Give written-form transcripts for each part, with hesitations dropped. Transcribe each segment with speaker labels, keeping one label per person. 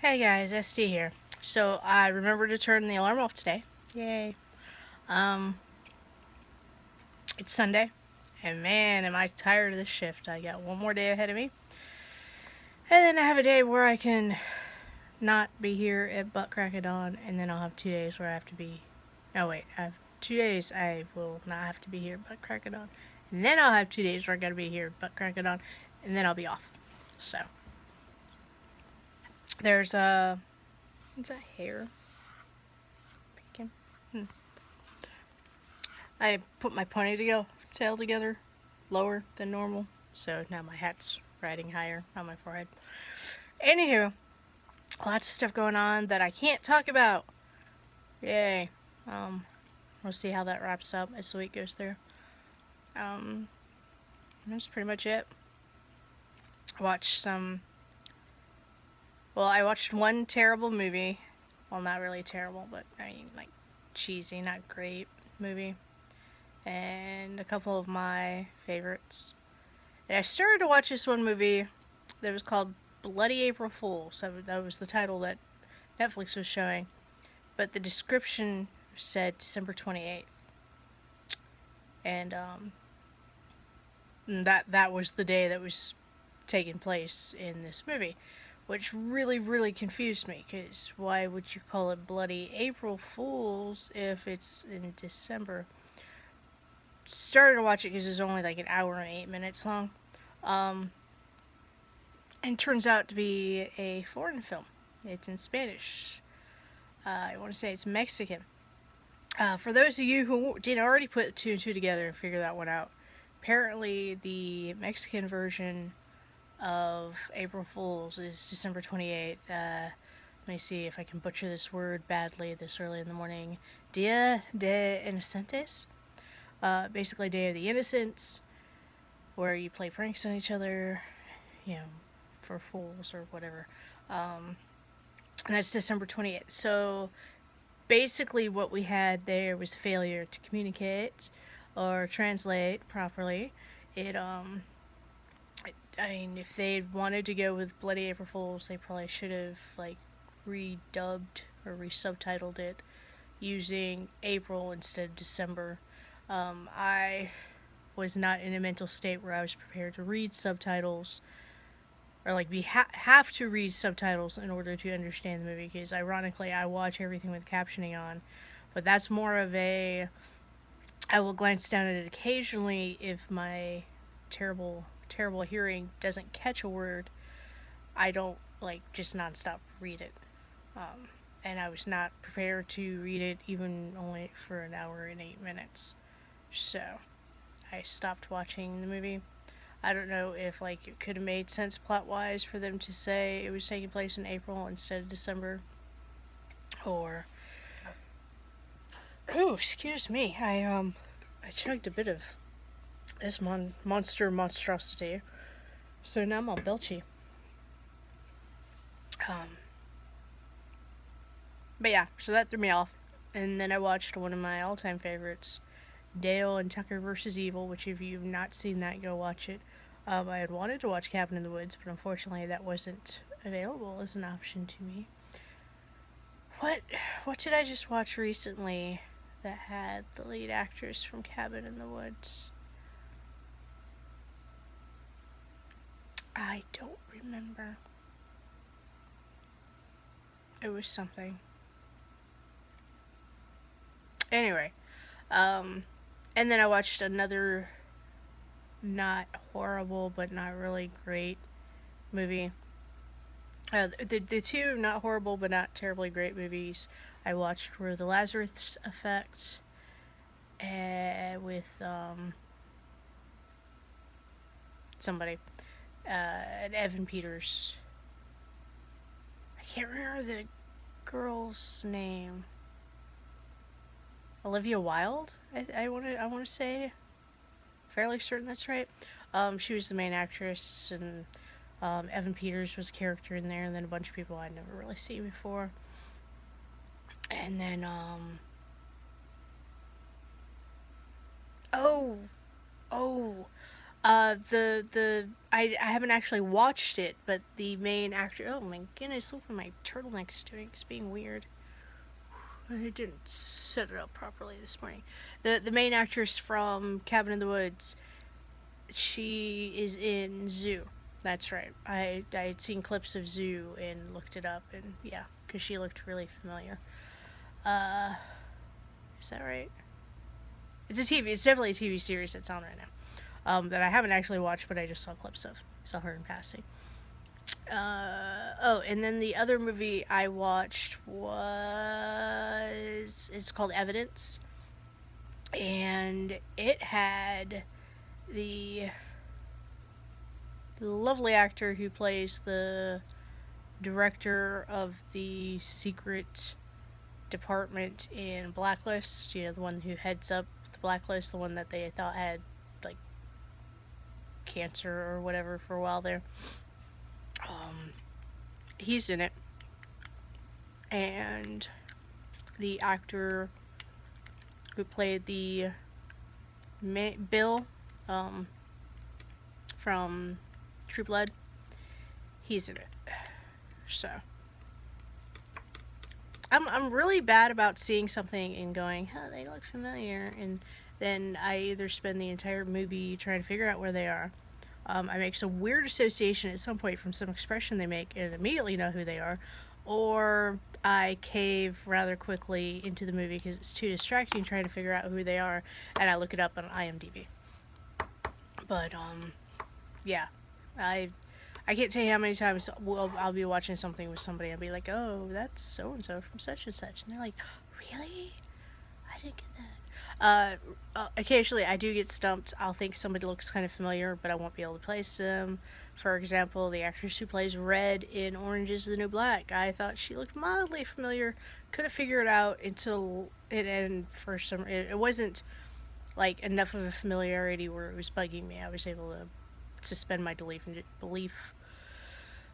Speaker 1: Hey guys, SD here. So I remembered to turn the alarm off today. Yay. Um, it's Sunday, and man, am I tired of this shift. I got one more day ahead of me. And then I have a day where I can not be here at butt crack of dawn, and then I'll have 2 days where I have to be. No, wait, I have 2 days I will not have to be here at butt crack of dawn. And then I'll have 2 days where I gotta be here at butt crack of dawn, and then I'll be off. So, there's a. What's that hair? Peeking. I put my ponytail together lower than normal, so now my hat's riding higher on my forehead. Anywho, lots of stuff going on that I can't talk about. Yay. We'll see how that wraps up as the week goes through. That's pretty much it. I watched some. Well, I watched one terrible movie. Well, not really terrible, but I mean, like, cheesy, not great movie. And a couple of my favorites. And I started to watch this one movie that was called Bloody April Fool. So that was the title that Netflix was showing. But the description said December 28th. And that was the day that was taking place in this movie. Which really, really confused me. Because why would you call it Bloody April Fools if it's in December? Started to watch it because it's only like an hour and 8 minutes long. And turns out to be a foreign film. It's in Spanish. I want to say it's Mexican. For those of you who did already put two and two together and figure that one out, apparently the Mexican version of April Fools is December 28th. Let me see if I can butcher this word badly this early in the morning. Dia de Inocentes. Basically, Day of the Innocents, where you play pranks on each other, you know, for fools or whatever. And that's December 28th. So basically, what we had there was failure to communicate or translate properly. I mean, if they wanted to go with Bloody April Fools, they probably should have, like, redubbed or resubtitled it using April instead of December. I was not in a mental state where I was prepared to read subtitles or like have to read subtitles in order to understand the movie, because ironically I watch everything with captioning on, but that's more of a I will glance down at it occasionally if my terrible hearing doesn't catch a word. I don't like just nonstop read it. And I was not prepared to read it even only for an hour and 8 minutes. So I stopped watching the movie. I don't know if like it could have made sense plot wise for them to say it was taking place in April instead of December, or oh, excuse me, I chugged a bit of this monstrosity, so now I'm all belchy. But yeah, so that threw me off, and then I watched one of my all-time favorites, Dale and Tucker versus Evil, which if you've not seen that, go watch it. I had wanted to watch Cabin in the Woods, but unfortunately that wasn't available as an option to me. What did I just watch recently that had the lead actress from Cabin in the Woods? I don't remember. It was something. Anyway, and then I watched another not horrible but not really great movie. The two not horrible but not terribly great movies I watched were The Lazarus Effect with somebody, and Evan Peters. I can't remember the girl's name. Olivia Wilde. I want to say, fairly certain that's right. She was the main actress, and Evan Peters was a character in there, and then a bunch of people I'd never really seen before. And then oh, I haven't actually watched it, but the main actor. Oh my goodness! Look what my turtleneck's doing. It's being weird. I didn't set it up properly this morning. The main actress from Cabin in the Woods. She is in Zoo. That's right. I had seen clips of Zoo and looked it up, and yeah, because she looked really familiar. Uh, is that right? It's a TV. It's definitely a TV series that's on right now. That I haven't actually watched, but I just saw clips of. Saw her in passing. Oh, and then the other movie I watched was it's called Evidence, and it had the lovely actor who plays the director of the secret department in Blacklist. You know, the one who heads up the Blacklist, the one that they thought had like cancer or whatever for a while there. He's in it, and the actor who played the Bill from True Blood, he's in it. So I'm really bad about seeing something and going, "Oh, they look familiar," and then I either spend the entire movie trying to figure out where they are. I make some weird association at some point from some expression they make and immediately know who they are, or I cave rather quickly into the movie because it's too distracting trying to figure out who they are, and I look it up on IMDb. But yeah, I can't tell you how many times I'll be watching something with somebody and be like, "Oh, that's so and so from such and such," and they're like, "Really? I didn't get that." Occasionally I do get stumped. I'll think somebody looks kind of familiar, but I won't be able to place them. For example, the actress who plays Red in Orange is the New Black. I thought she looked mildly familiar. Couldn't figure it out until it ended for some. It wasn't like enough of a familiarity where it was bugging me. I was able to suspend my belief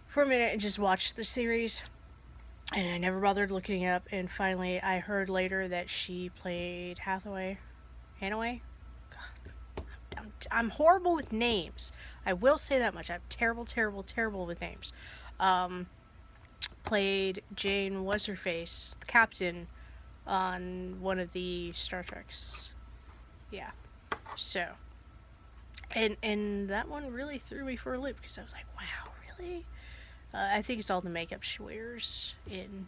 Speaker 1: for a minute and just watch the series. And I never bothered looking it up. And finally, I heard later that she played Hathaway. Hanaway? God, I'm horrible with names. I will say that much. I'm terrible, terrible, terrible with names. Played Jane What's-Her-Face, the captain, on one of the Star Treks. Yeah. So. And that one really threw me for a loop because I was like, wow, really? I think it's all the makeup she wears in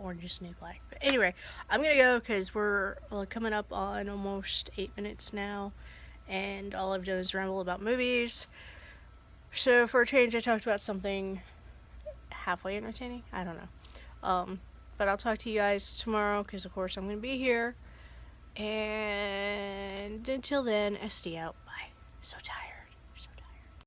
Speaker 1: Orange is the New Black. But anyway, I'm going to go because we're coming up on almost 8 minutes now. And all I've done is ramble about movies. So for a change, I talked about something halfway entertaining. I don't know. But I'll talk to you guys tomorrow because, of course, I'm going to be here. And until then, SD out. Bye. So tired.